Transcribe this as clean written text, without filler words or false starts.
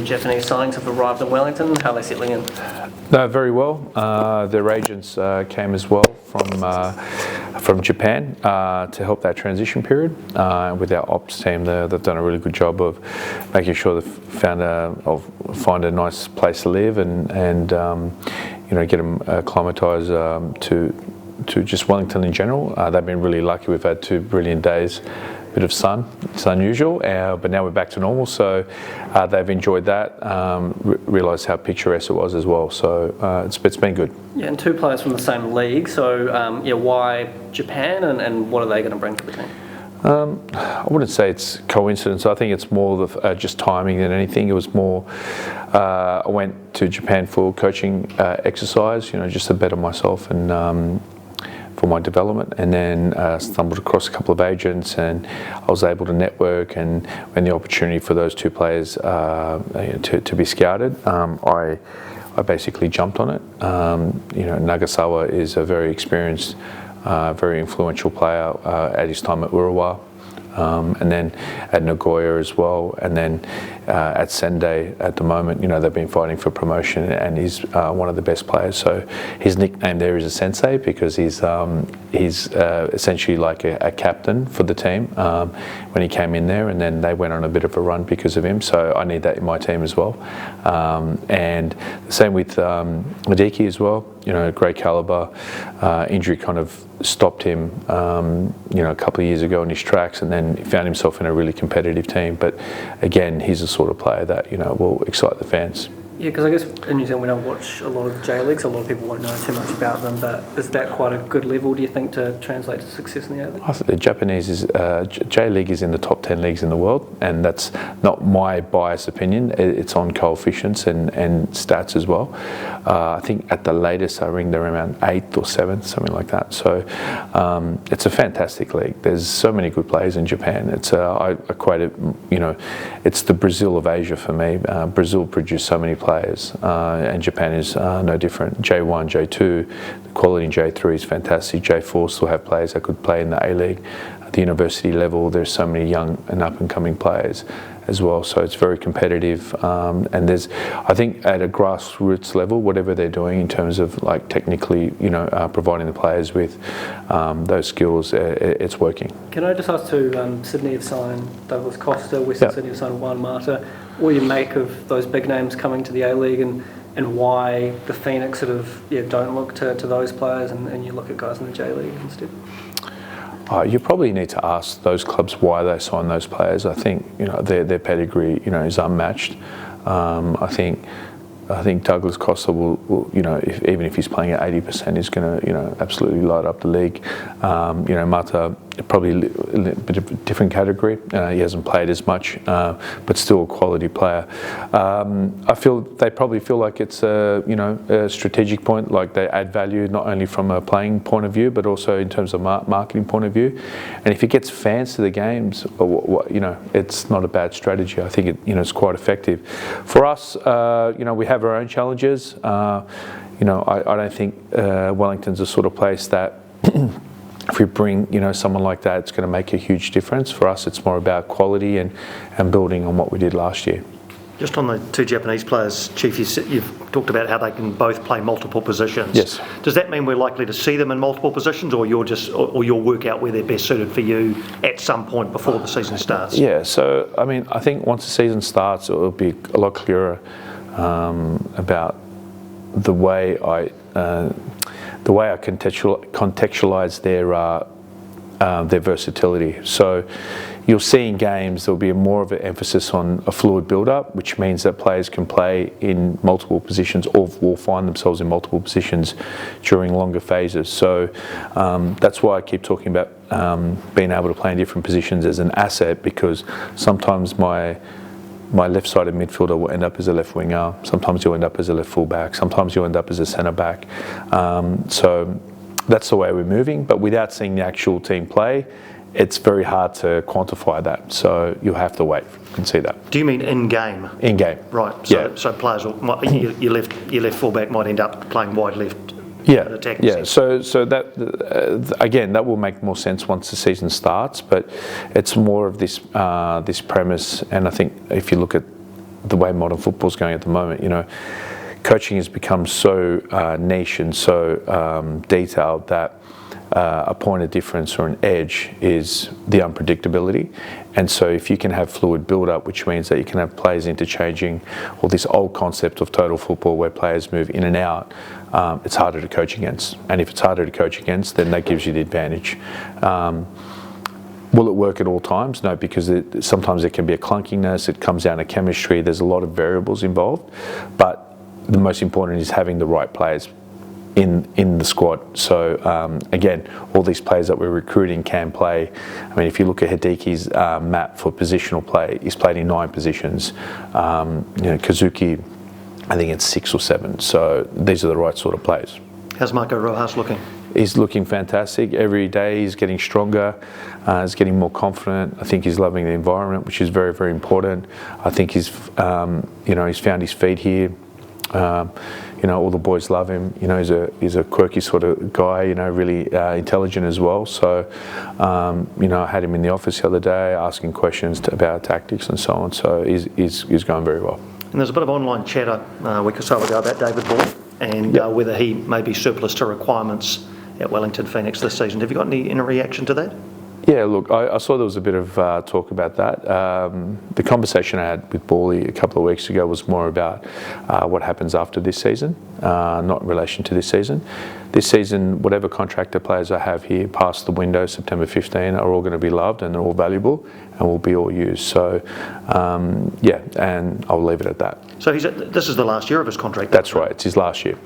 Japanese signings have arrived in Wellington. How are they settling in? Very well. Their agents came as well from Japan to help that transition period. With our ops team, they've done a really good job of making sure they've find a nice place to live and get them acclimatised to just Wellington in general. They've been really lucky. We've had 2 brilliant days. Bit of sun, it's unusual, but now we're back to normal, so they've enjoyed that, realised how picturesque it was as well, so it's been good. Yeah, and 2 players from the same league, so why Japan and what are they going to bring to the team? I wouldn't say it's coincidence. I think it's more just timing than anything. It was more, I went to Japan for coaching exercise, just to better myself and for my development, and then stumbled across a couple of agents, and I was able to network, and when the opportunity for those 2 players to be scouted, I basically jumped on it. Nagasawa is a very experienced, very influential player at his time at Urawa. And then at Nagoya as well, and then at Sendai at the moment, they've been fighting for promotion, and he's one of the best players. So his nickname there is a sensei because he's essentially like a captain for the team when he came in there, and then they went on a bit of a run because of him. So I need that in my team as well. And the same with Hideki as well. Great caliber. Injury kind of stopped him, a couple of years ago in his tracks, and then he found himself in a really competitive team. But again, he's the sort of player that will excite the fans. Yeah, because I guess in New Zealand we don't watch a lot of J-League, so a lot of people won't know too much about them, but is that quite a good level, do you think, to translate to success in the A-League? I think the Japanese J-League is in the top 10 leagues in the world, and that's not my biased opinion. It's on coefficients and stats as well. I think at the latest I think they're around 8th or 7th, something like that. So it's a fantastic league. There's so many good players in Japan. I equate it, it's the Brazil of Asia for me. Brazil produced so many players, and Japan is no different. J1, J2, the quality in J3 is fantastic. J4 still have players that could play in the A-League. At the university level, there's so many young and up-and-coming players as well, so it's very competitive. And there's, I think, at a grassroots level, whatever they're doing in terms of like technically, providing the players with those skills, it's working. Can I just ask too, Sydney have signed Douglas Costa, Western Sydney have signed Juan Mata. What do you make of those big names coming to the A-League, and why the Phoenix sort of don't look to those players and you look at guys in the J-League instead? You probably need to ask those clubs why they sign those players. I think their pedigree is unmatched. I think Douglas Costa will even if he's playing at 80%, he's going to absolutely light up the league. Mata probably a bit of a different category. He hasn't played as much, but still a quality player. I feel they probably feel like it's a strategic point, like they add value not only from a playing point of view, but also in terms of marketing point of view. And if it gets fans to the games, it's not a bad strategy. I think it's quite effective. For us, we have our own challenges. I don't think Wellington's the sort of place that if we bring someone like that, it's going to make a huge difference. For us, it's more about quality and building on what we did last year. Just on the 2 Japanese players, Chief, you've talked about how they can both play multiple positions. Yes. Does that mean we're likely to see them in multiple positions, or you'll work out where they're best suited for you at some point before the season starts? Yeah. So I think once the season starts, it will be a lot clearer about the way I contextualize their versatility. So you'll see in games there'll be more of an emphasis on a fluid build-up, which means that players can play in multiple positions or will find themselves in multiple positions during longer phases. So that's why I keep talking about being able to play in different positions as an asset, because sometimes my left-sided midfielder will end up as a left winger. Sometimes you'll end up as a left fullback. Sometimes you'll end up as a centre back. So that's the way we're moving. But without seeing the actual team play, it's very hard to quantify that. So you'll have to wait and see that. Do you mean in game? In game. Right. So players, your left fullback might end up playing wide left. Yeah. So that again, that will make more sense once the season starts. But it's more of this premise, and I think if you look at the way modern football's going at the moment. You know, coaching has become so niche and so detailed that a point of difference or an edge is the unpredictability. And so if you can have fluid build-up, which means that you can have players interchanging, or this old concept of total football where players move in and out, it's harder to coach against. And if it's harder to coach against, then that gives you the advantage. Will it work at all times? No, because sometimes there can be a clunkiness, it comes down to chemistry, there's a lot of variables involved. But the most important is having the right players in the squad. So again, all these players that we're recruiting can play. I mean, if you look at Hideki's map for positional play, he's played in 9 positions. Kazuki, I think it's 6 or 7. So these are the right sort of players. How's Marco Rojas looking? He's looking fantastic. Every day he's getting stronger, he's getting more confident. I think he's loving the environment, which is very, very important. I think he's found his feet here. All the boys love him. He's a quirky sort of guy. Really intelligent as well. So, I had him in the office the other day asking questions about tactics and so on. So he's going very well. And there's a bit of online chatter a week or so ago about David Boyd and whether he may be surplus to requirements at Wellington Phoenix this season. Have you got any reaction to that? Yeah, look, I saw there was a bit of talk about that. The conversation I had with Bawley a couple of weeks ago was more about what happens after this season, not in relation to this season. This season, whatever contractor players I have here past the window, September 15, are all going to be loved and they're all valuable and will be all used. So, and I'll leave it at that. So this is the last year of his contract? That's right, it's his last year.